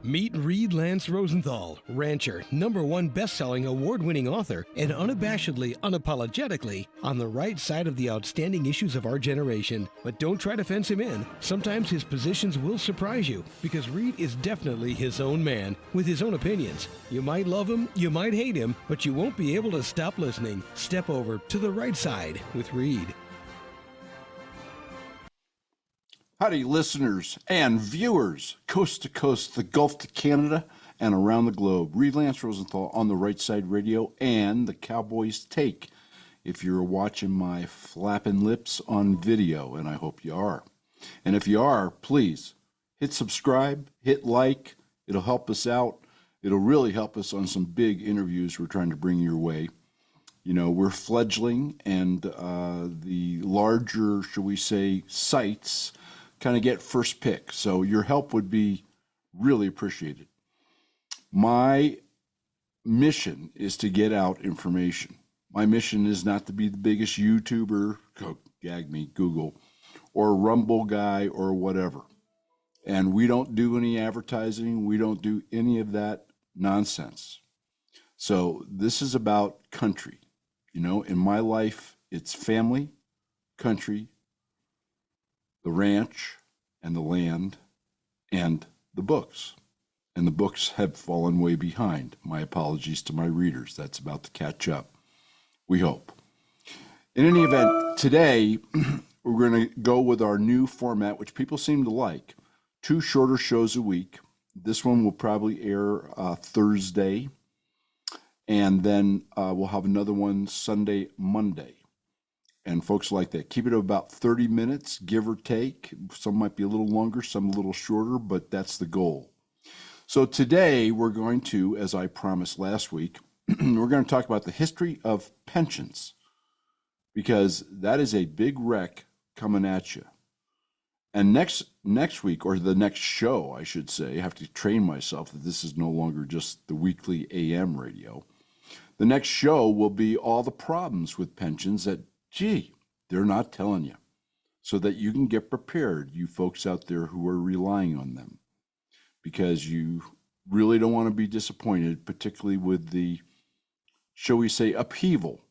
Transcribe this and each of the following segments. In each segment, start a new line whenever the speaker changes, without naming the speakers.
Meet Reed Lance Rosenthal, rancher, #1 best-selling, award-winning author, and unabashedly, unapologetically on the right side of the outstanding issues of our generation. But don't try to fence him in. Sometimes his positions will surprise you, because Reed is definitely his own man, with his own opinions. You might love him, you might hate him, but you won't be able to stop listening. Step over to the right side with Reed.
Howdy, listeners and viewers, coast to coast, the Gulf to Canada, and around the globe. Reed Lance Rosenthal on the Right Side Radio and the Cowboys Take. If you're watching my flapping lips on video, and I hope you are. And if you are, please hit subscribe, hit like. It'll help us out. It'll really help us on some big interviews we're trying to bring your way. You know, we're fledgling, and the larger, shall we say, sites kind of get first pick. So your help would be really appreciated. My mission is to get out information. My mission is not to be the biggest YouTuber, gag me, Google, or Rumble guy or whatever. And we don't do any advertising. We don't do any of that nonsense. So this is about country. You know, in my life, it's family, country, the ranch, and the land, and the books. And the books have fallen way behind. My apologies to my readers. That's about to catch up. We hope. In any event, today, we're going to go with our new format, which people seem to like. 2 shorter shows a week. This one will probably air Thursday. And then we'll have another one Sunday, Monday. And folks like that. Keep it about 30 minutes, give or take. Some might be a little longer, some a little shorter, but that's the goal. So today we're going to, as I promised last week, we're going to talk about the history of pensions, because that is a big wreck coming at you. And next week, or the next show, I should say, I have to train myself that this is no longer just the weekly AM radio. The next show will be all the problems with pensions that, gee, they're not telling you, so that you can get prepared, you folks out there who are relying on them, because you really don't want to be disappointed, particularly with the, shall we say, upheaval,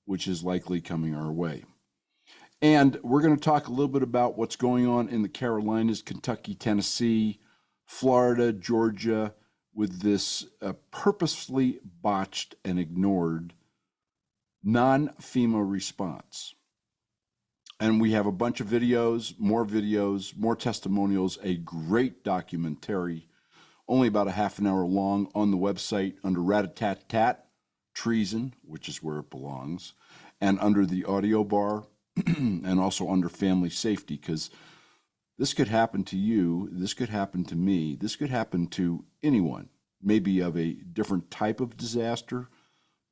which is likely coming our way. And we're going to talk a little bit about what's going on in the Carolinas, Kentucky, Tennessee, Florida, Georgia, with this purposefully botched and ignored non-FEMA response. And we have a bunch of videos, more testimonials, a great documentary, only about a half an hour long, on the website under Rat-a-tat-tat, Treason, which is where it belongs, and under the audio bar, and also under family safety, because this could happen to you, this could happen to me, this could happen to anyone, maybe of a different type of disaster,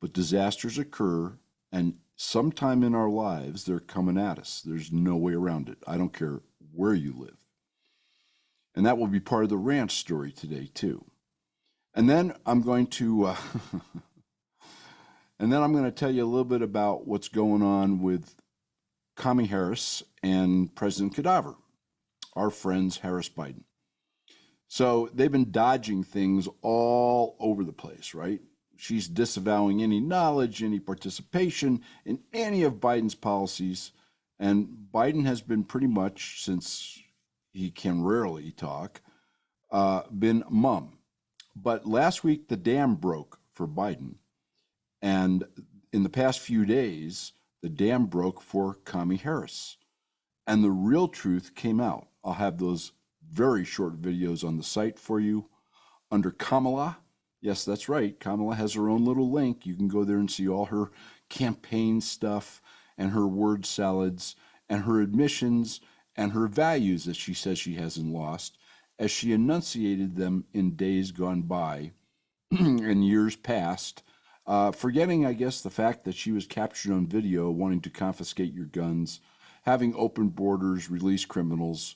but disasters occur, and sometime in our lives, they're coming at us. There's no way around it. I don't care where you live. And that will be part of the ranch story today, too. And then I'm going to tell you a little bit about what's going on with Kamala Harris and President Cadaver, our friends Harris Biden. So they've been dodging things all over the place, right? She's disavowing any knowledge, any participation in any of Biden's policies. And Biden has been pretty much, since he can rarely talk, been mum. But last week, the dam broke for Biden. And in the past few days, the dam broke for Kamala Harris. And the real truth came out. I'll have those very short videos on the site for you under Kamala. Yes, that's right. Kamala has her own little link. You can go there and see all her campaign stuff and her word salads and her admissions and her values that she says she hasn't lost, as she enunciated them in days gone by and years past, forgetting, I guess, the fact that she was captured on video wanting to confiscate your guns, having open borders, release criminals,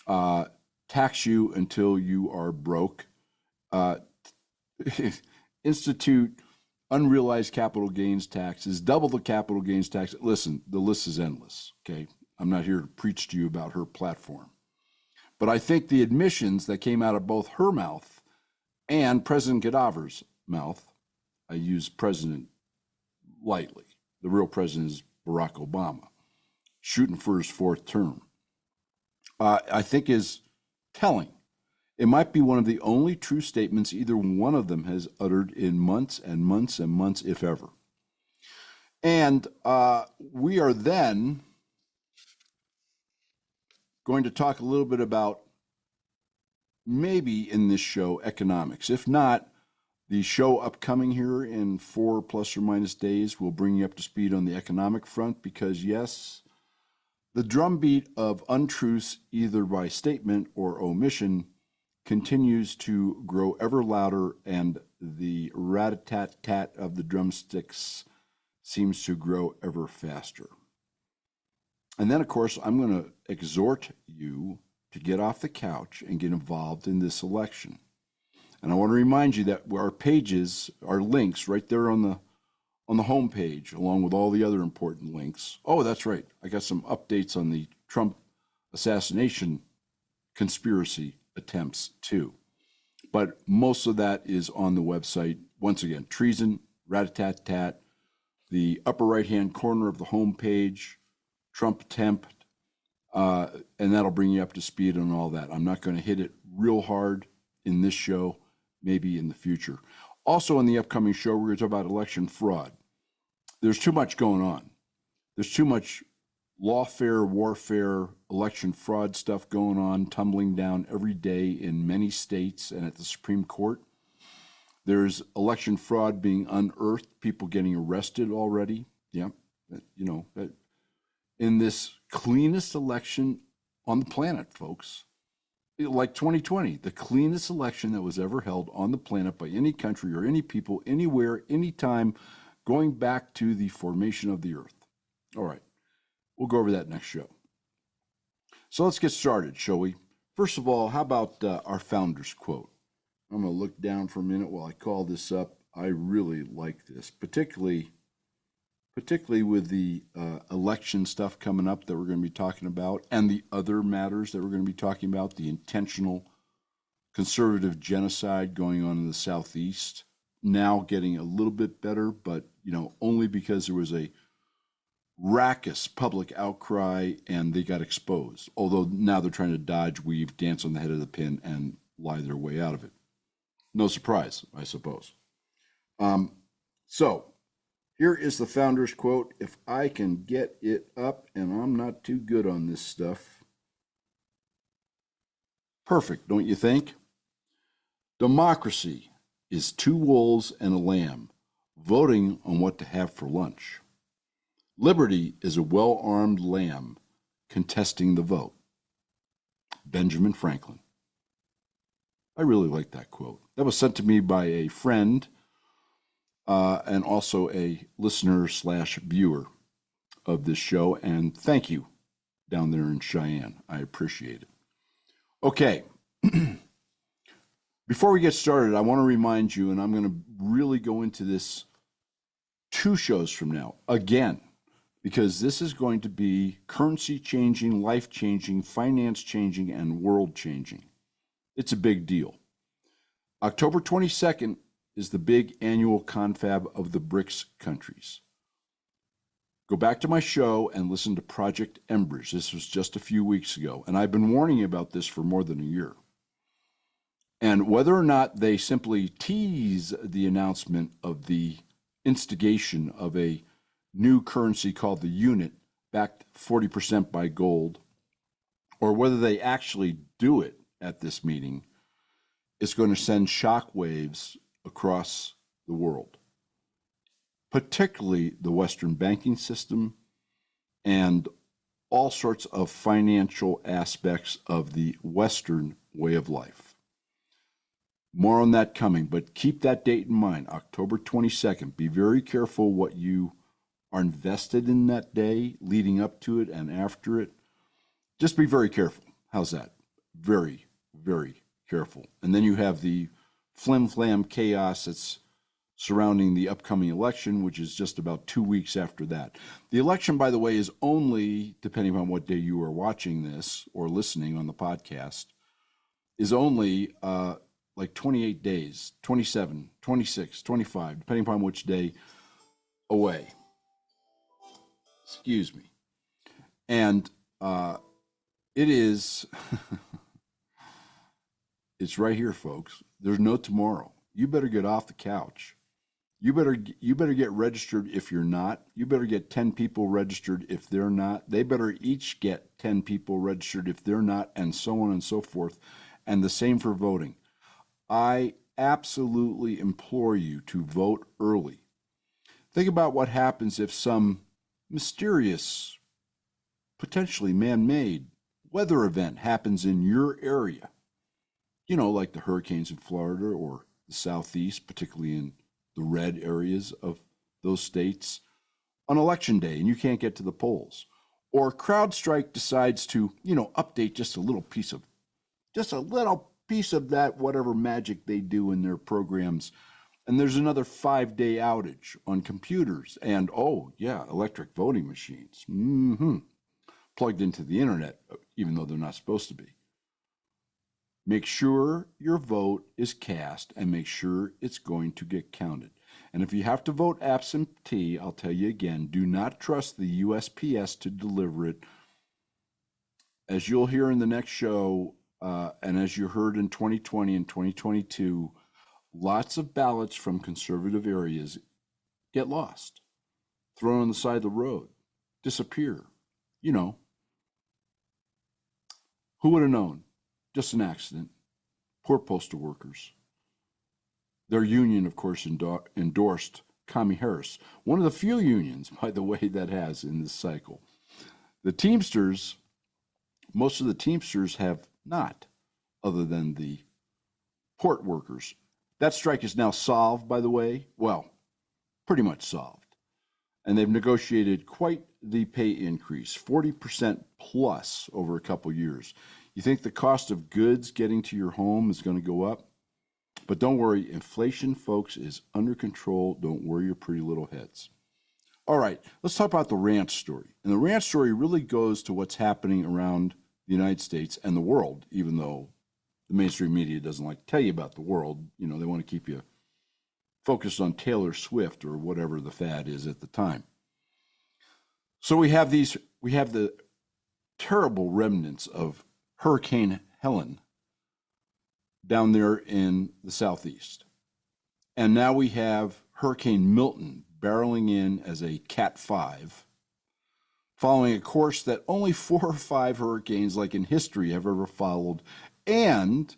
tax you until you are broke, institute unrealized capital gains taxes, double the capital gains tax. Listen, the list is endless, okay? I'm not here to preach to you about her platform. But I think the admissions that came out of both her mouth and President Gaddafi's mouth. I use president lightly. The real president is Barack Obama, shooting for his fourth term. I think is telling. It might be one of the only true statements either one of them has uttered in months and months and months, if ever. And we are then going to talk a little bit about, maybe in this show, economics. If not, the show upcoming here in 4 plus or minus days will bring you up to speed on the economic front, because yes, the drumbeat of untruths, either by statement or omission, continues to grow ever louder, and the rat-a-tat-tat of the drumsticks seems to grow ever faster. And then, of course, I'm going to exhort you to get off the couch and get involved in this election. And I want to remind you that our pages, our links, right there on the home page, along with all the other important links. Oh, that's right. I got some updates on the Trump assassination conspiracy attempts too. But most of that is on the website. Once again, Treason, rat-a-tat-tat, the upper right-hand corner of the home page, Trump attempt, and that'll bring you up to speed on all that. I'm not going to hit it real hard in this show, maybe in the future. Also in the upcoming show, we're going to talk about election fraud. There's too much going on. There's too much lawfare, warfare, election fraud stuff going on, tumbling down every day in many states and at the Supreme Court. There's election fraud being unearthed, people getting arrested already. Yeah, in this cleanest election on the planet, folks. Like 2020, the cleanest election that was ever held on the planet by any country or any people, anywhere, anytime, going back to the formation of the earth. All right, we'll go over that next show. So let's get started, shall we? First of all, how about our founder's quote? I'm going to look down for a minute while I call this up. I really like this, particularly with the election stuff coming up that we're going to be talking about, and the other matters that we're going to be talking about, the intentional conservative genocide going on in the Southeast, now getting a little bit better, but only because there was a raucous public outcry and they got exposed. Although now they're trying to dodge, weave, dance on the head of the pin, and lie their way out of it. No surprise, I suppose. So here is the founder's quote. If I can get it up, and I'm not too good on this stuff. Perfect, don't you think? Democracy is 2 wolves and a lamb voting on what to have for lunch. Liberty is a well-armed lamb contesting the vote. Benjamin Franklin. I really like that quote. That was sent to me by a friend and also a listener/viewer of this show. And thank you down there in Cheyenne. I appreciate it. Okay. Before we get started, I want to remind you, and I'm going to really go into this 2 shows from now, again, because this is going to be currency changing, life changing, finance changing, and world changing. It's a big deal. October 22nd is the big annual confab of the BRICs countries. Go back to my show and listen to Project Embers. This was just a few weeks ago, and I've been warning you about this for more than a year. And whether or not they simply tease the announcement of the instigation of a new currency called the unit, backed 40% by gold, or whether they actually do it at this meeting, it's going to send shockwaves across the world, particularly the Western banking system and all sorts of financial aspects of the Western way of life. More on that coming, but keep that date in mind, October 22nd. Be very careful what you are invested in that day, leading up to it and after it. Just be very careful. How's that? Very, very careful. And then you have the flim-flam chaos that's surrounding the upcoming election, which is just about 2 weeks after that. The election, by the way, is only, depending on what day you are watching this or listening on the podcast, is only like 28 days, 27, 26, 25, depending upon which day, away. Excuse me. And it is, it's right here, folks. There's no tomorrow. You better get off the couch. You better get registered if you're not. You better get 10 people registered if they're not. They better each get 10 people registered if they're not, and so on and so forth. And the same for voting. I absolutely implore you to vote early. Think about what happens if some mysterious, potentially man-made weather event happens in your area. You know, like the hurricanes in Florida or the Southeast, particularly in the red areas of those states, on election day, and you can't get to the polls. Or CrowdStrike decides to, update just a little piece of that, whatever magic they do in their programs. And there's another 5-day outage on computers and, electric voting machines. Plugged into the internet, even though they're not supposed to be. Make sure your vote is cast and make sure it's going to get counted. And if you have to vote absentee, I'll tell you again, do not trust the USPS to deliver it. As you'll hear in the next show, and as you heard in 2020 and 2022, lots of ballots from conservative areas get lost, thrown on the side of the road, disappear. Who would have known? Just an accident. Poor postal workers. Their union, of course, endorsed Kamala Harris, one of the few unions, by the way, that has in this cycle. The Teamsters, most of the Teamsters have not, other than the port workers. That strike is now solved, by the way. Well, pretty much solved. And they've negotiated quite the pay increase, 40% plus over a couple years. You think the cost of goods getting to your home is going to go up? But don't worry, inflation, folks, is under control. Don't worry your pretty little heads. All right, let's talk about the ranch story. And the ranch story really goes to what's happening around the United States and the world, even though the mainstream media doesn't like to tell you about the world. They want to keep you focused on Taylor Swift or whatever the fad is at the time. So we have the terrible remnants of Hurricane Helen down there in the Southeast. And now we have Hurricane Milton barreling in as a Cat 5, following a course that only 4 or 5 hurricanes like in history have ever followed, and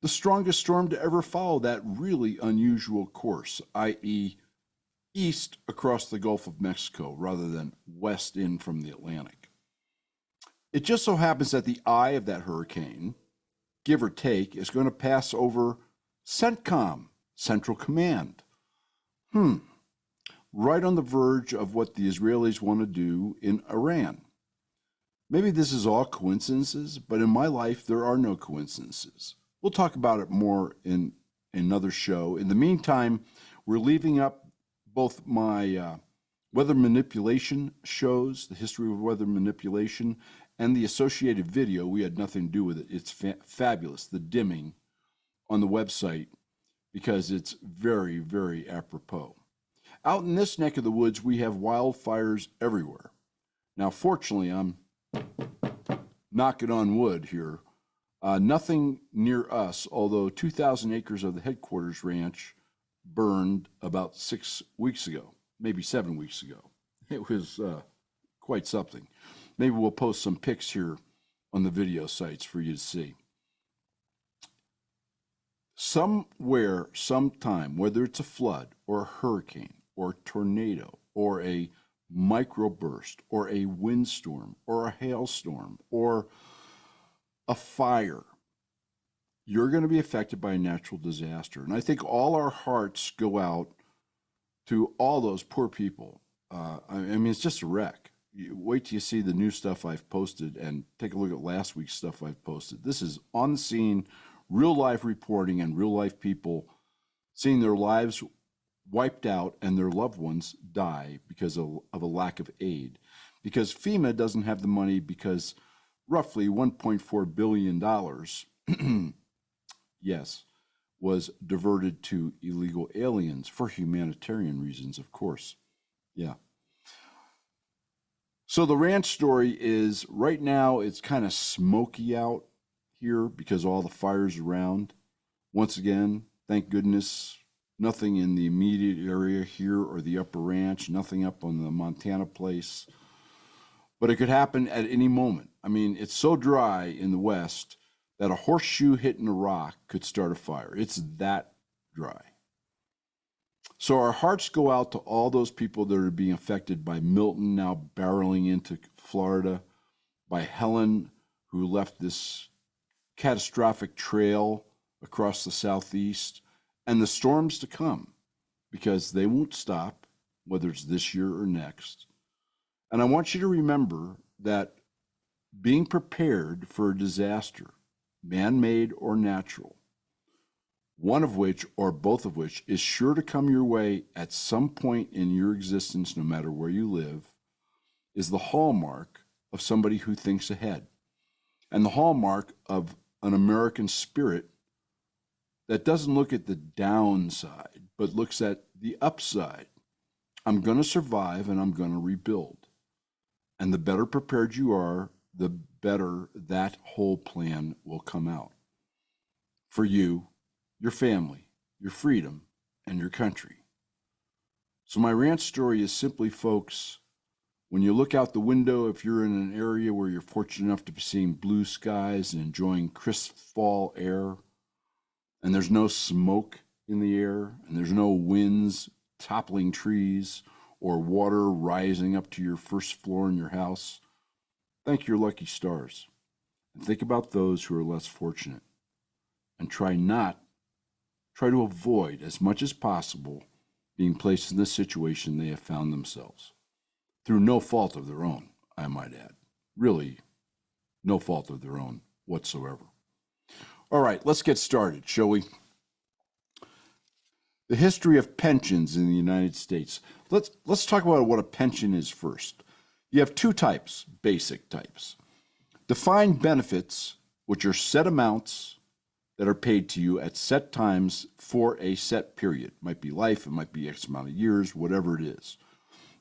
the strongest storm to ever follow that really unusual course, i.e. east across the Gulf of Mexico rather than west in from the Atlantic. It just so happens that the eye of that hurricane, give or take, is going to pass over CENTCOM, Central Command. Right on the verge of what the Israelis want to do in Iran. Maybe this is all coincidences, but in my life, there are no coincidences. We'll talk about it more in another show. In the meantime, we're leaving up both my weather manipulation shows, the history of weather manipulation, and the associated video. We had nothing to do with it. It's fabulous, the dimming on the website, because it's very, very apropos. Out in this neck of the woods, we have wildfires everywhere. Now, fortunately, I'm knocking on wood here. Nothing near us, although 2,000 acres of the headquarters ranch burned about 6 weeks ago, maybe 7 weeks ago. It was quite something. Maybe we'll post some pics here on the video sites for you to see. Somewhere, sometime, whether it's a flood or a hurricane or a tornado or a microburst or a windstorm or a hailstorm or a fire, you're going to be affected by a natural disaster. And I think all our hearts go out to all those poor people. I mean, it's just a wreck. Wait till you see the new stuff I've posted and take a look at last week's stuff I've posted. This is on the scene, real life reporting, and real life people seeing their lives wiped out and their loved ones die because of a lack of aid. Because FEMA doesn't have the money, because roughly $1.4 billion, yes, was diverted to illegal aliens for humanitarian reasons, of course. Yeah. So the ranch story is right now it's kind of smoky out here because all the fires around. Once again, thank goodness, nothing in the immediate area here or the upper ranch, nothing up on the Montana place. But it could happen at any moment. I mean, it's so dry in the west that a horseshoe hitting a rock could start a fire. It's that dry. So our hearts go out to all those people that are being affected by Milton now barreling into Florida, by Helen, who left this catastrophic trail across the southeast, and the storms to come, because they won't stop, whether it's this year or next. And I want you to remember that being prepared for a disaster, man-made or natural, one of which or both of which is sure to come your way at some point in your existence, no matter where you live, is the hallmark of somebody who thinks ahead, and the hallmark of an American spirit that doesn't look at the downside, but looks at the upside. I'm going to survive and I'm going to rebuild. And the better prepared you are, the better that whole plan will come out for you, your family, your freedom, and your country. So my ranch story is simply, folks, when you look out the window, if you're in an area where you're fortunate enough to be seeing blue skies and enjoying crisp fall air, and there's no smoke in the air, and there's no winds toppling trees or water rising up to your first floor in your house, thank your lucky stars. And think about those who are less fortunate. And try to avoid as much as possible being placed in the situation they have found themselves. Through no fault of their own, I might add. Really, no fault of their own whatsoever. All right, let's get started, shall we? The history of pensions in the United States. Let's talk about what a pension is first. You have two types, basic types. Defined benefits, which are set amounts that are paid to you at set times for a set period. It might be life, it might be X amount of years, whatever it is,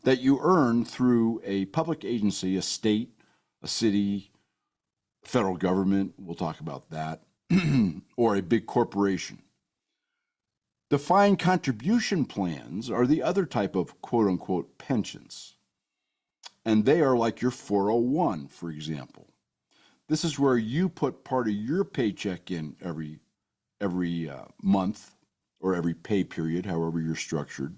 that you earn through a public agency, a state, a city, federal government, we'll talk about that, or a big corporation. Defined contribution plans are the other type of quote-unquote pensions. And they are like your 401, for example. This is where you put part of your paycheck in every month or every pay period, however you're structured.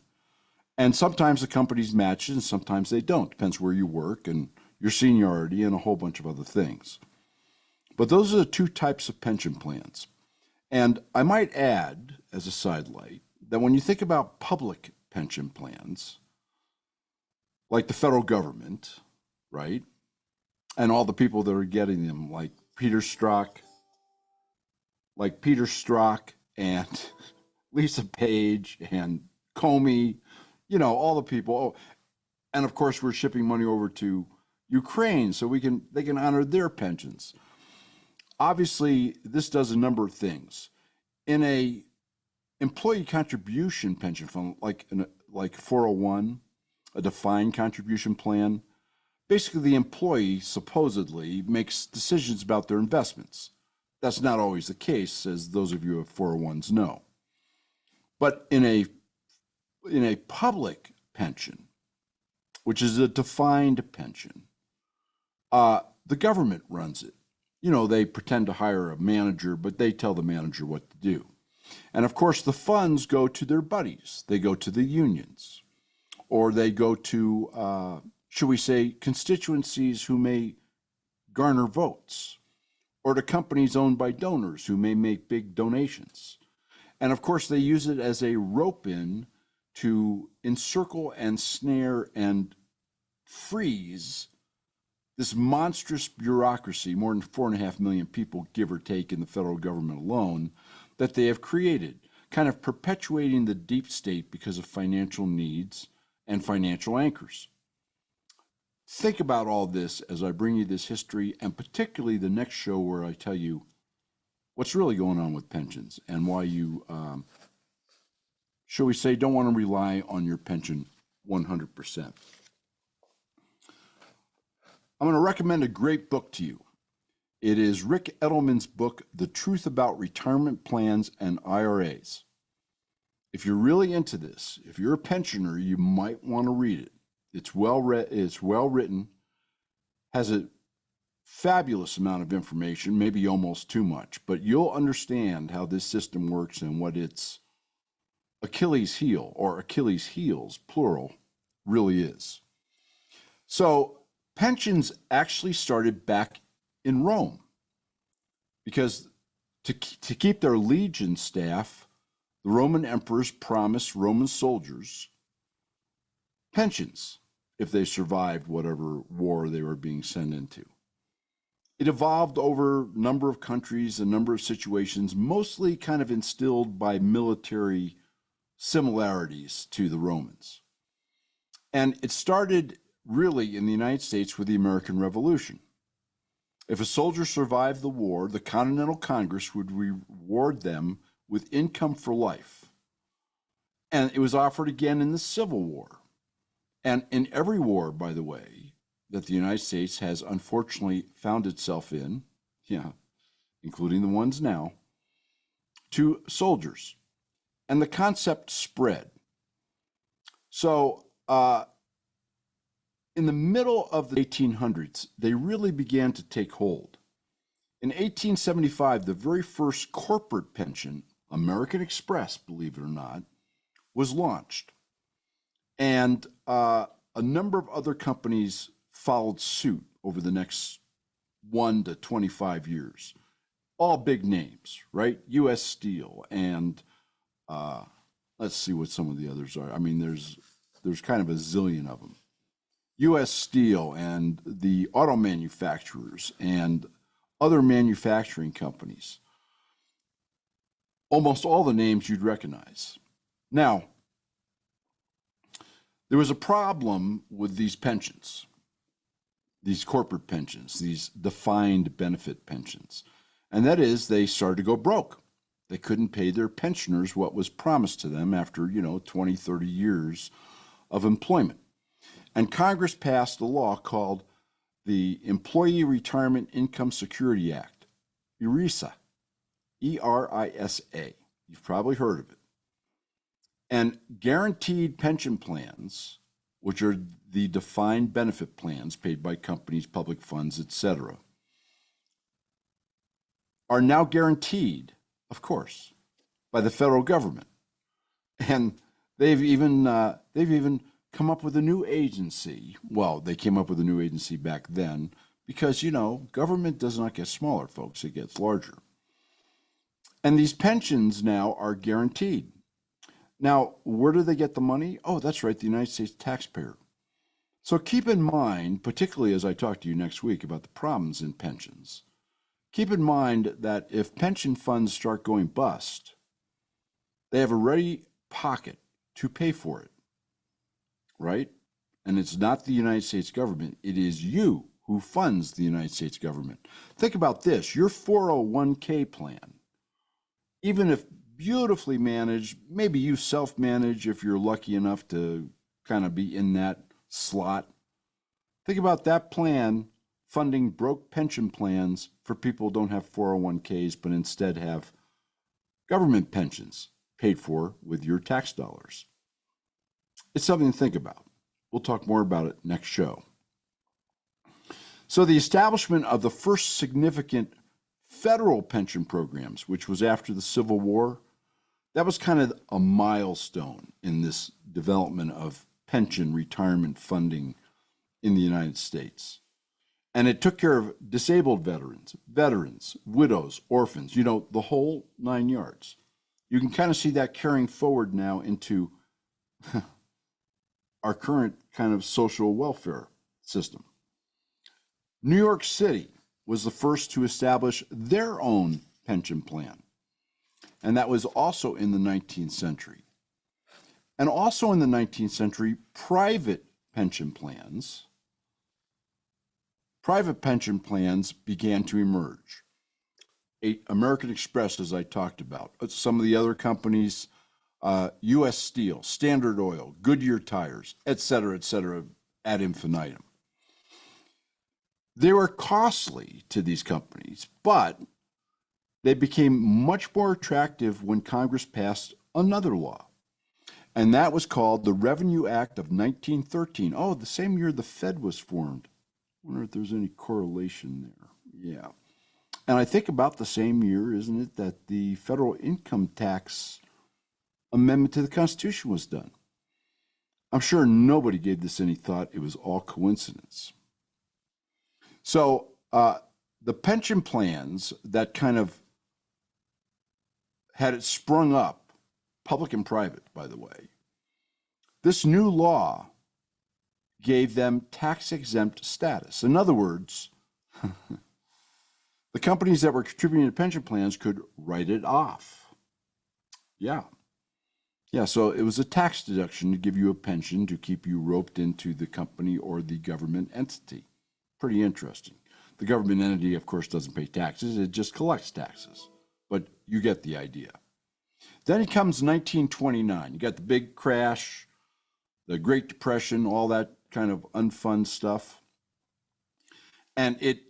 And sometimes the companies match it and sometimes they don't. Depends where you work and your seniority and a whole bunch of other things. But those are the two types of pension plans. And I might add, as a sidelight, that when you think about public pension plans, like the federal government, right? And all the people that are getting them, like Peter Strzok and Lisa Page and Comey, all the people. Oh, and of course, we're shipping money over to Ukraine so they can honor their pensions. Obviously, this does a number of things. In a employee contribution pension fund, like 401, a defined contribution plan, basically the employee supposedly makes decisions about their investments. That's not always the case, as those of you who have 401s know. But in a public pension, which is a defined pension, the government runs it. They pretend to hire a manager, but they tell the manager what to do. And of course, the funds go to their buddies. They go to the unions, or they go to, should we say, constituencies who may garner votes, or to companies owned by donors who may make big donations. And of course, they use it as a rope-in to encircle and snare and freeze this monstrous bureaucracy, more than 4.5 million people, give or take, in the federal government alone, that they have created, kind of perpetuating the deep state because of financial needs and financial anchors. Think about all this as I bring you this history, and particularly the next show where I tell you what's really going on with pensions and why you, shall we say, don't want to rely on your pension 100%. I'm going to recommend a great book to you. It is Rick Edelman's book, The Truth About Retirement Plans and IRAs. If you're really into this, if you're a pensioner, you might want to read it. It's well written, has a fabulous amount of information, maybe almost too much, but you'll understand how this system works and what its Achilles heel, or Achilles heels, plural, really is. So pensions actually started back in Rome because to keep their legion staff, the Roman emperors promised Roman soldiers pensions if they survived whatever war they were being sent into. It evolved over a number of countries, a number of situations, mostly kind of instilled by military similarities to the Romans. And it started really in the United States with the American Revolution. If a soldier survived the war, the Continental Congress would reward them with income for life. And it was offered again in the Civil War. And in every war, by the way, that the United States has unfortunately found itself in, including the ones now, to soldiers. And the concept spread. So in the middle of the 1800s, they really began to take hold. In 1875, the very first corporate pension, American Express, believe it or not, was launched. And a number of other companies followed suit over the next 1 to 25 years. All big names, right? U.S. Steel and let's see what some of the others are. I mean, there's kind of a zillion of them. U.S. Steel and the auto manufacturers and other manufacturing companies. Almost all the names you'd recognize. Now, there was a problem with these pensions, these corporate pensions, these defined benefit pensions. And that is they started to go broke. They couldn't pay their pensioners what was promised to them after, 20, 30 years of employment. And Congress passed a law called the Employee Retirement Income Security Act, ERISA, E-R-I-S-A. You've probably heard of it. And guaranteed pension plans, which are the defined benefit plans paid by companies, public funds, etc., are now guaranteed, of course, by the federal government. And they've even come up with a new agency. Well, they came up with a new agency back then because, government does not get smaller, folks. It gets larger. And these pensions now are guaranteed. Now, where do they get the money? Oh, that's right, the United States taxpayer. So keep in mind, particularly as I talk to you next week about the problems in pensions, keep in mind that if pension funds start going bust, they have a ready pocket to pay for it, right? And it's not the United States government. It is you who funds the United States government. Think about this. Your 401k plan, even if beautifully managed, maybe you self-manage if you're lucky enough to kind of be in that slot. Think about that plan funding broke pension plans for people who don't have 401ks, but instead have government pensions paid for with your tax dollars. It's something to think about. We'll talk more about it next show. So the establishment of the first significant federal pension programs, which was after the Civil War, that was kind of a milestone in this development of pension retirement funding in the United States. And it took care of disabled veterans, widows, orphans, the whole 9 yards. You can kind of see that carrying forward now into our current kind of social welfare system. New York City was the first to establish their own pension plan. And that was also in the 19th century. And also in the 19th century, private pension plans began to emerge. American Express, as I talked about, some of the other companies, U.S. Steel, Standard Oil, Goodyear Tires, et cetera, ad infinitum. They were costly to these companies, but they became much more attractive when Congress passed another law. And that was called the Revenue Act of 1913. Oh, the same year the Fed was formed. I wonder if there's any correlation there. Yeah. And I think about the same year, isn't it, that the federal income tax amendment to the Constitution was done. I'm sure nobody gave this any thought. It was all coincidence. So the pension plans that kind of had it sprung up, public and private, by the way, this new law gave them tax-exempt status. In other words, the companies that were contributing to pension plans could write it off. Yeah, so it was a tax deduction to give you a pension to keep you roped into the company or the government entity. Pretty interesting. The government entity, of course, doesn't pay taxes. It just collects taxes. But you get the idea. Then it comes 1929. You got the big crash, the Great Depression, all that kind of unfun stuff. And it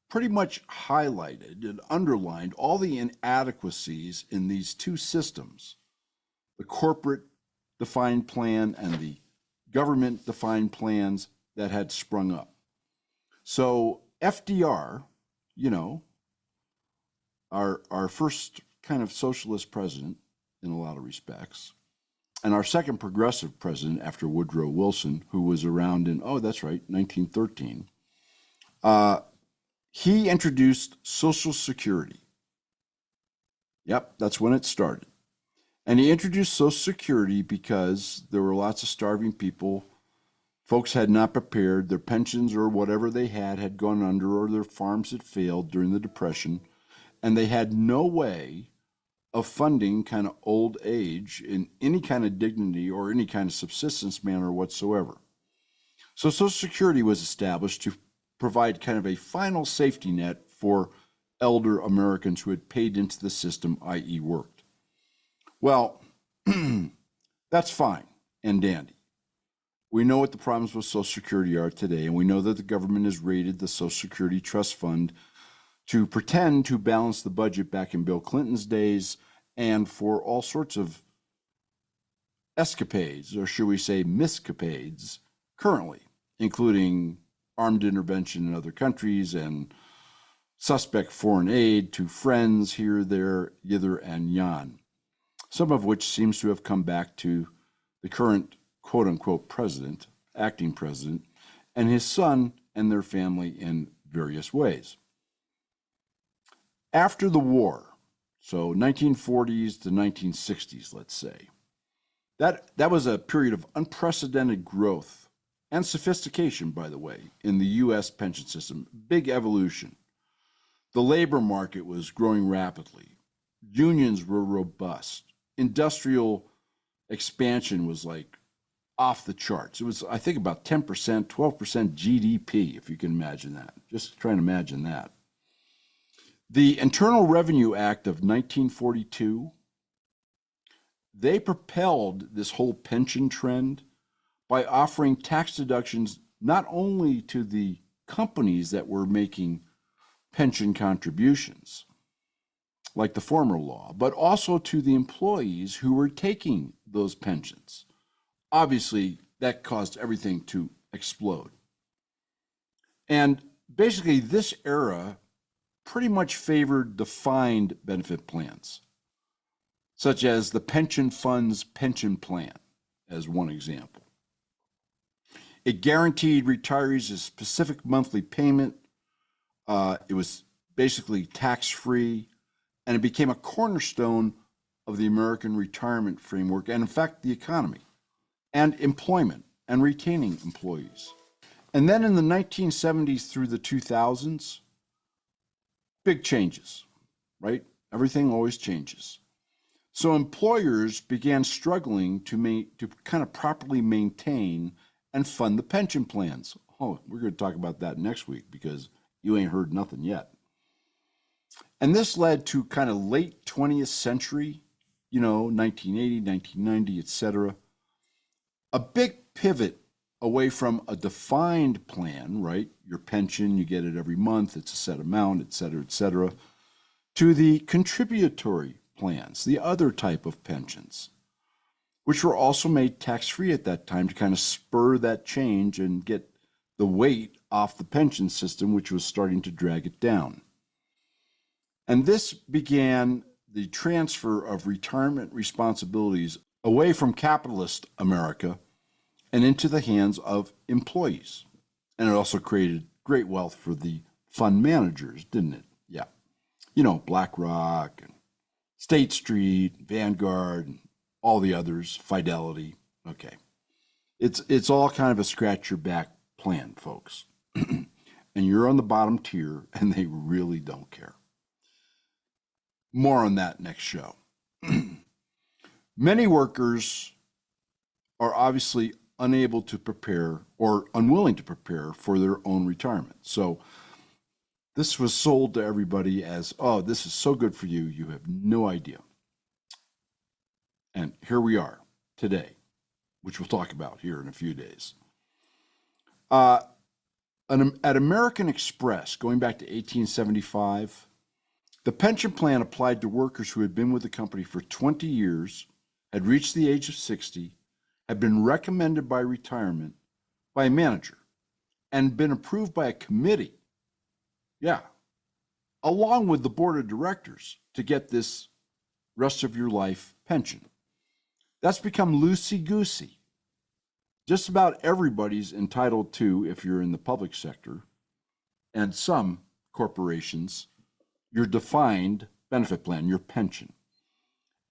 pretty much highlighted and underlined all the inadequacies in these two systems, the corporate defined plan and the government defined plans that had sprung up. So FDR, our first kind of socialist president in a lot of respects, and our second progressive president after Woodrow Wilson, who was around in, 1913, he introduced Social Security. Yep, that's when it started. And he introduced Social Security because there were lots of starving people. Folks had not prepared. Their pensions or whatever they had gone under, or their farms had failed during the Depression, and they had no way of funding kind of old age in any kind of dignity or any kind of subsistence manner whatsoever. So Social Security was established to provide kind of a final safety net for elder Americans who had paid into the system, i.e. worked. Well, that's fine and dandy. We know what the problems with Social Security are today, and we know that the government has raided the Social Security Trust Fund to pretend to balance the budget back in Bill Clinton's days and for all sorts of escapades, or should we say miscapades, currently, including armed intervention in other countries and suspect foreign aid to friends here, there, yither, and yon, some of which seems to have come back to the current quote-unquote president, acting president, and his son and their family in various ways. After the war, so 1940s to 1960s, let's say, that was a period of unprecedented growth and sophistication, by the way, in the U.S. pension system. Big evolution. The labor market was growing rapidly. Unions were robust. Industrial expansion was like off the charts. It was, I think, about 10%, 12% GDP, if you can imagine that. Just try and imagine that. The Internal Revenue Act of 1942, they propelled this whole pension trend by offering tax deductions not only to the companies that were making pension contributions, like the former law, but also to the employees who were taking those pensions. Obviously, that caused everything to explode. And basically, this era pretty much favored defined benefit plans, such as the pension fund's pension plan, as one example. It guaranteed retirees a specific monthly payment. It was basically tax-free, and it became a cornerstone of the American retirement framework, and in fact, the economy, and employment, and retaining employees. And then in the 1970s through the 2000s, big changes, right? Everything always changes. So employers began struggling to kind of properly maintain and fund the pension plans. Oh, we're going to talk about that next week because you ain't heard nothing yet. And this led to kind of late 20th century, 1980, 1990, etc., a big pivot away from a defined plan, right? Your pension, you get it every month, it's a set amount, et cetera, to the contributory plans, the other type of pensions, which were also made tax-free at that time to kind of spur that change and get the weight off the pension system, which was starting to drag it down. And this began the transfer of retirement responsibilities away from capitalist America and into the hands of employees. And it also created great wealth for the fund managers, didn't it? Yeah. BlackRock and State Street, Vanguard, and all the others, Fidelity. Okay. It's all kind of a scratch your back plan, folks. And you're on the bottom tier, and they really don't care. More on that next show. Many workers are obviously unable to prepare or unwilling to prepare for their own retirement. So this was sold to everybody as, oh, this is so good for you, you have no idea. And here we are today, which we'll talk about here in a few days. At American Express, going back to 1875, the pension plan applied to workers who had been with the company for 20 years, had reached the age of 60, had been recommended by retirement by a manager, and been approved by a committee, along with the board of directors to get this rest of your life pension. That's become loosey-goosey. Just about everybody's entitled to, if you're in the public sector, and some corporations, your defined benefit plan, your pension.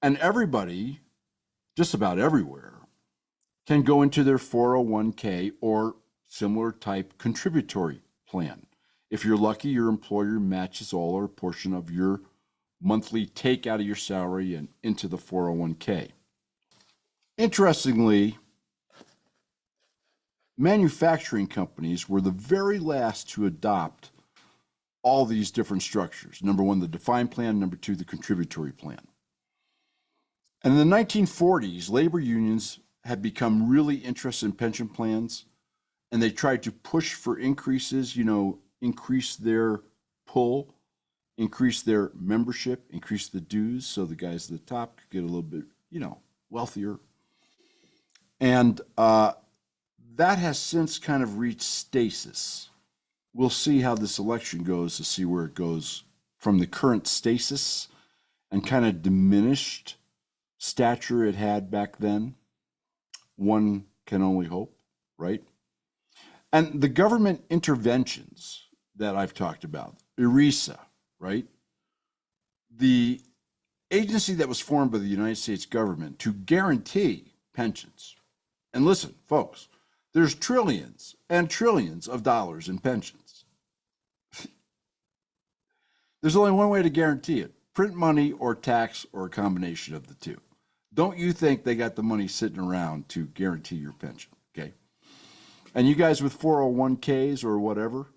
And everybody, just about everywhere, can go into their 401k or similar type contributory plan. If you're lucky, your employer matches all or a portion of your monthly take out of your salary and into the 401k. Interestingly, manufacturing companies were the very last to adopt all these different structures. Number one, the defined plan. Number two, the contributory plan. And in the 1940s, labor unions had become really interested in pension plans, and they tried to push for increases, increase their pull, increase their membership, increase the dues so the guys at the top could get a little bit, wealthier. And that has since kind of reached stasis. We'll see how this election goes to see where it goes from the current stasis and kind of diminished stature it had back then. One can only hope, right? And the government interventions that I've talked about, ERISA, right? The agency that was formed by the United States government to guarantee pensions. And listen, folks, there's trillions and trillions of dollars in pensions. There's only one way to guarantee it: print money or tax or a combination of the two. Don't you think they got the money sitting around to guarantee your pension, okay? And you guys with 401ks or whatever,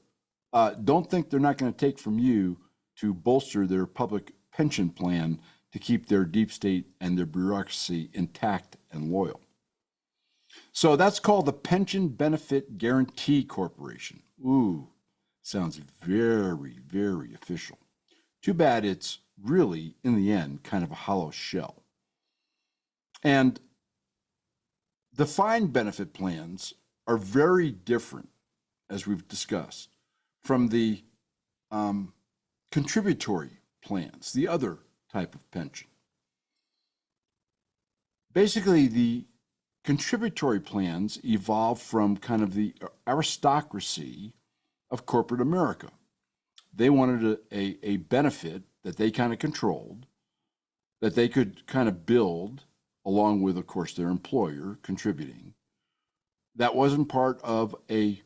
don't think they're not going to take from you to bolster their public pension plan to keep their deep state and their bureaucracy intact and loyal. So that's called the Pension Benefit Guarantee Corporation. Ooh, sounds very, very official. Too bad it's really, in the end, kind of a hollow shell. And defined benefit plans are very different, as we've discussed, from the contributory plans, the other type of pension. Basically, the contributory plans evolved from kind of the aristocracy of corporate America. They wanted a benefit that they kind of controlled, that they could kind of build along with, of course, their employer contributing. That wasn't part of a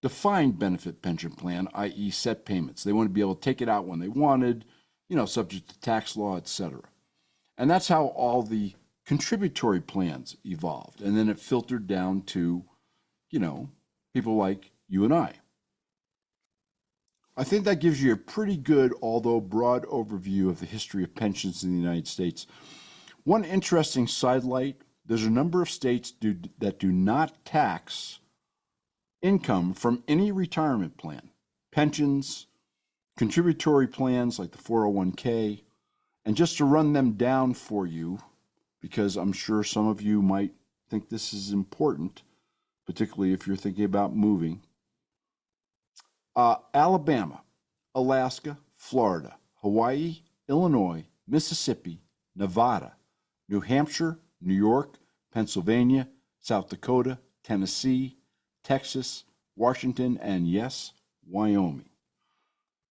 defined benefit pension plan, i.e. set payments. They wanted to be able to take it out when they wanted, subject to tax law, etc. And that's how all the contributory plans evolved. And then it filtered down to, people like you and I. I think that gives you a pretty good, although broad, overview of the history of pensions in the United States. One interesting sidelight, there's a number of states that do not tax income from any retirement plan, pensions, contributory plans like the 401k, and just to run them down for you, because I'm sure some of you might think this is important, particularly if you're thinking about moving. Alabama, Alaska, Florida, Hawaii, Illinois, Mississippi, Nevada, New Hampshire, New York, Pennsylvania, South Dakota, Tennessee, Texas, Washington, and yes, Wyoming.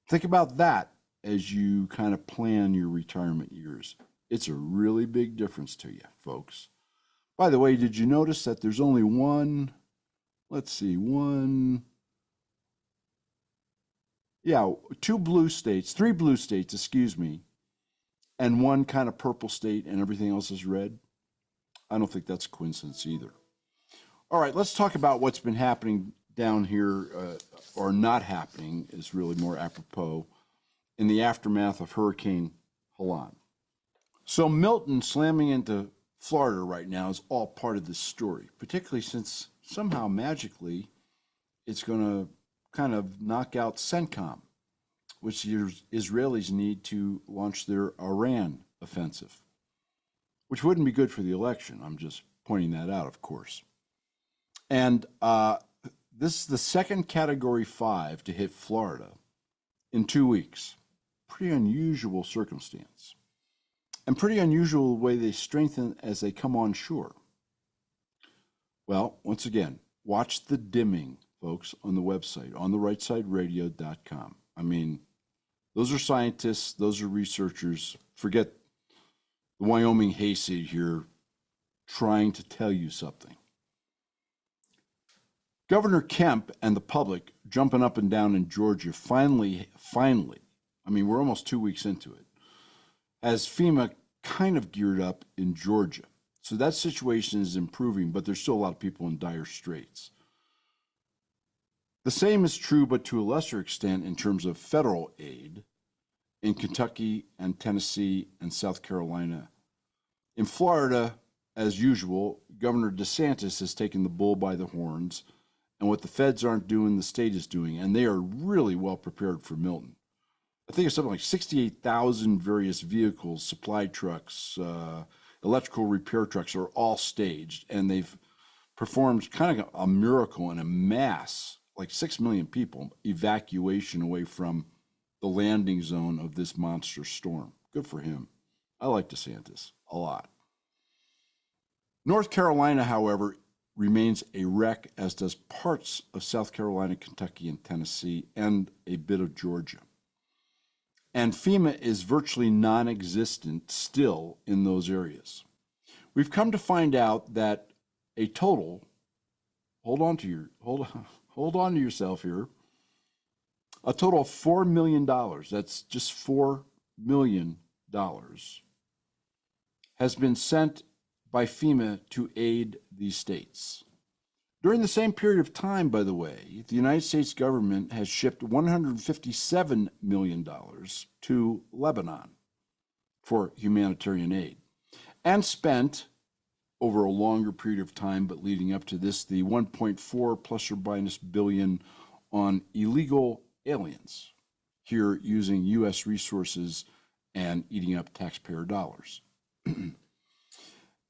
Think about that as you kind of plan your retirement years. It's a really big difference to you, folks. By the way, did you notice that there's only three blue states, and one kind of purple state and everything else is red? I don't think that's a coincidence either. All right, let's talk about what's been happening down here, or not happening is really more apropos, in the aftermath of Hurricane Helene. So Milton slamming into Florida right now is all part of this story, particularly since somehow magically it's going to kind of knock out CENTCOM, which the Israelis need to launch their Iran offensive, which wouldn't be good for the election. I'm just pointing that out, of course. And this is the second Category 5 to hit Florida in 2 weeks. Pretty unusual circumstance. And pretty unusual the way they strengthen as they come on shore. Well, once again, watch the dimming, folks, on the website, on the rightsideradio.com. I mean, those are scientists, those are researchers. Forget the Wyoming hayseed here trying to tell you something. Governor Kemp and the public jumping up and down in Georgia finally, I mean, we're almost 2 weeks into it, as FEMA kind of geared up in Georgia. So that situation is improving, but there's still a lot of people in dire straits. The same is true, but to a lesser extent, in terms of federal aid in Kentucky and Tennessee and South Carolina. In Florida, as usual, Governor DeSantis has taken the bull by the horns, and what the feds aren't doing, the state is doing, and they are really well prepared for Milton. I think it's something like 68,000 various vehicles, supply trucks, electrical repair trucks are all staged, and they've performed kind of a miracle in a mass, like 6 million people, evacuation away from the landing zone of this monster storm. Good for him. I like DeSantis a lot. North Carolina, however, remains a wreck, as does parts of South Carolina, Kentucky, and Tennessee, and a bit of Georgia. And FEMA is virtually non-existent still in those areas. We've come to find out that a total, hold on to yourself here, a total of $4 million, that's just $4 million, has been sent by FEMA to aid these states. During the same period of time, by the way, the United States government has shipped $157 million to Lebanon for humanitarian aid, and spent, over a longer period of time, but leading up to this, the 1.4 plus or minus billion on illegal aliens here using U.S. resources and eating up taxpayer dollars.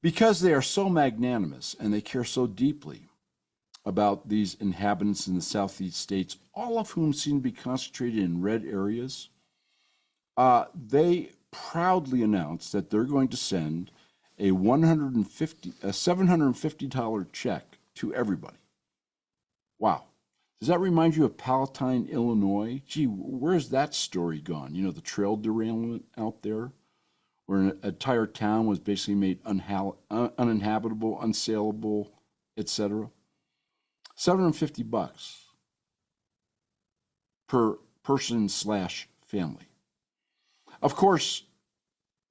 Because they are so magnanimous and they care so deeply about these inhabitants in the southeast states, all of whom seem to be concentrated in red areas, they proudly announced that they're going to send a $750 check to everybody. Wow. Does that remind you of Palatine, Illinois? Gee, where's that story gone? You know, the trail derailment out there, where an entire town was basically made uninhabitable, unsaleable, etc. $750 per person/family. Of course,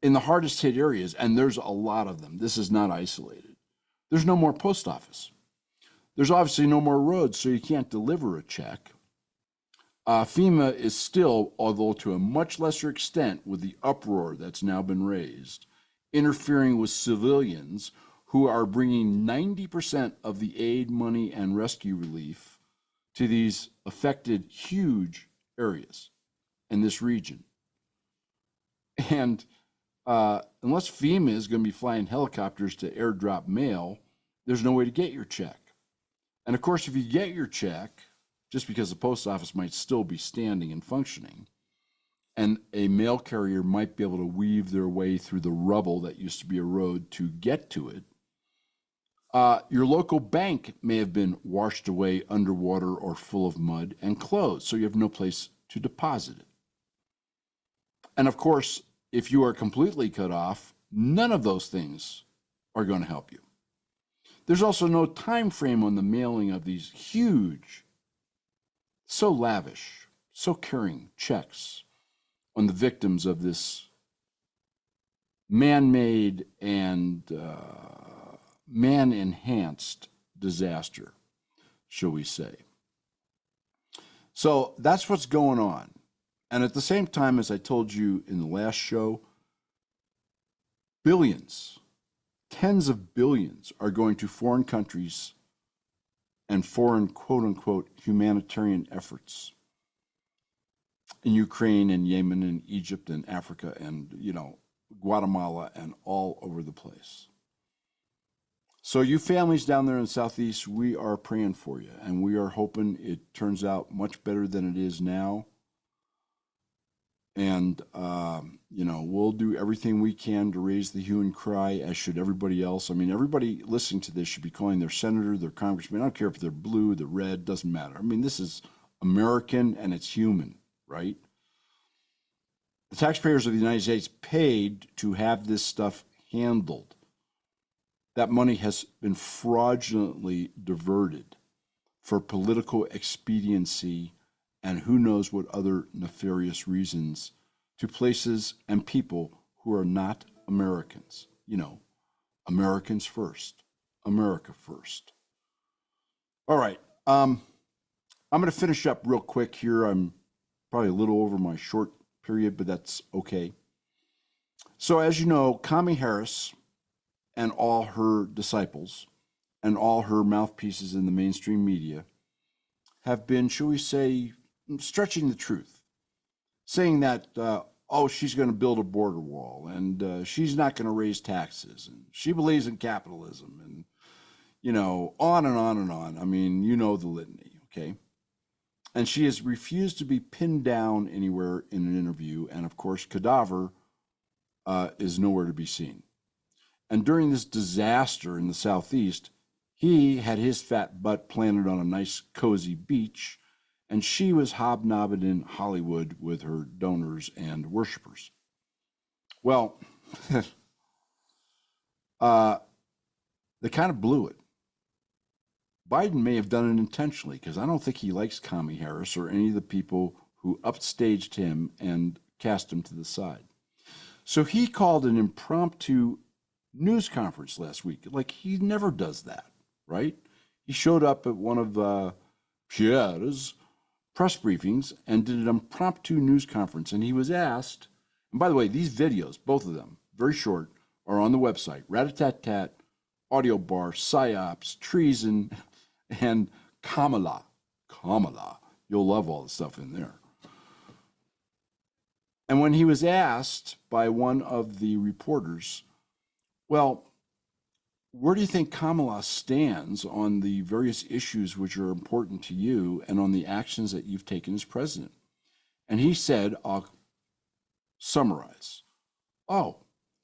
in the hardest hit areas, and there's a lot of them, this is not isolated, there's no more post office. There's obviously no more roads, so you can't deliver a check. FEMA is still, although to a much lesser extent with the uproar that's now been raised, interfering with civilians who are bringing 90% of the aid money and rescue relief to these affected huge areas in this region. And unless FEMA is going to be flying helicopters to airdrop mail, there's no way to get your check. And of course, if you get your check, just because the post office might still be standing and functioning, and a mail carrier might be able to weave their way through the rubble that used to be a road to get to it, your local bank may have been washed away underwater or full of mud and closed, so you have no place to deposit it. And of course, if you are completely cut off, none of those things are going to help you. There's also no time frame on the mailing of these huge, so lavish, so caring checks on the victims of this man-made and man-enhanced disaster, shall we say. So that's what's going on. And at the same time, as I told you in the last show, billions, tens of billions are going to foreign countries and foreign quote-unquote humanitarian efforts in Ukraine and Yemen and Egypt and Africa and, Guatemala and all over the place. So you families down there in the Southeast, we are praying for you, and we are hoping it turns out much better than it is now. And, we'll do everything we can to raise the hue and cry, as should everybody else. I mean, everybody listening to this should be calling their senator, their congressman. I don't care if they're blue, they're red, doesn't matter. I mean, this is American and it's human, right? The taxpayers of the United States paid to have this stuff handled. That money has been fraudulently diverted for political expediency and who knows what other nefarious reasons to places and people who are not Americans. Americans first, America first. All right, I'm going to finish up real quick here. I'm probably a little over my short period, but that's okay. So as you know, Kamala Harris and all her disciples and all her mouthpieces in the mainstream media have been, shall we say, stretching the truth, saying that, she's going to build a border wall and she's not going to raise taxes and she believes in capitalism and, on and on and on. I mean, the litany, okay? And she has refused to be pinned down anywhere in an interview. And of course, Cadaver is nowhere to be seen. And during this disaster in the Southeast, he had his fat butt planted on a nice cozy beach, and she was hobnobbing in Hollywood with her donors and worshipers. Well, they kind of blew it. Biden may have done it intentionally because I don't think he likes Kamala Harris or any of the people who upstaged him and cast him to the side. So he called an impromptu news conference last week. Like, he never does that, right? He showed up at one of Pierre's press briefings and did an impromptu news conference. And he was asked, and by the way, these videos, both of them, very short, are on the website, Rat-a-tat-tat, Audio Bar, Psyops, Treason, and Kamala. You'll love all the stuff in there. And when he was asked by one of the reporters, well, where do you think Kamala stands on the various issues which are important to you and on the actions that you've taken as president? And he said, I'll summarize. Oh,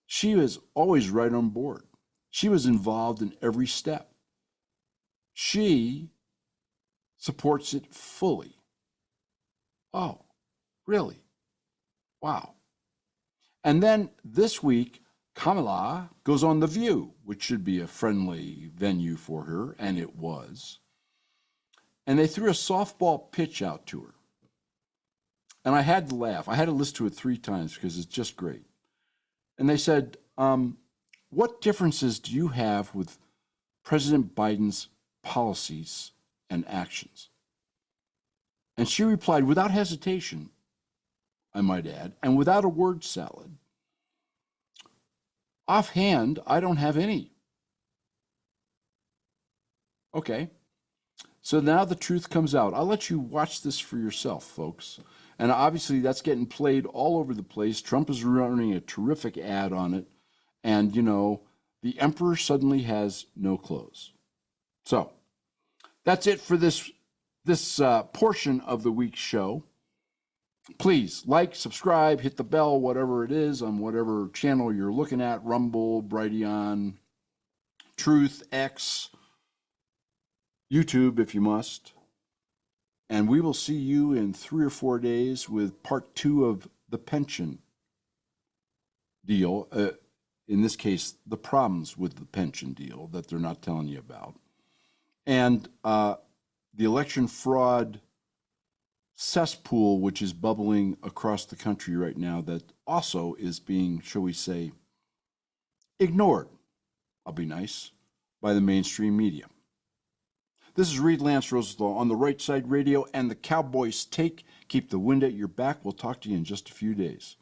she was always right on board. She was involved in every step. She supports it fully. Oh, really? Wow. And then this week, Kamala goes on The View, which should be a friendly venue for her, and it was. And they threw a softball pitch out to her. And I had to laugh. I had to listen to it 3 times because it's just great. And they said, what differences do you have with President Biden's policies and actions? And she replied without hesitation, I might add, and without a word salad. Offhand, I don't have any. Okay. So now the truth comes out. I'll let you watch this for yourself, folks. And obviously that's getting played all over the place. Trump is running a terrific ad on it. And, you know, the emperor suddenly has no clothes. So that's it for this portion of the week's show. Please like, subscribe, hit the bell, whatever it is, on whatever channel you're looking at, Rumble, Brighteon, Truth, X, YouTube if you must. And we will see you in 3 or 4 days with part 2 of the pension deal. In this case, the problems with the pension deal that they're not telling you about. And the election fraud cesspool, which is bubbling across the country right now, that also is being, shall we say, ignored, I'll be nice, by the mainstream media. This is Reed Lance Rosenthal on the Right Side Radio and the Cowboys Take. Keep the wind at your back. We'll talk to you in just a few days.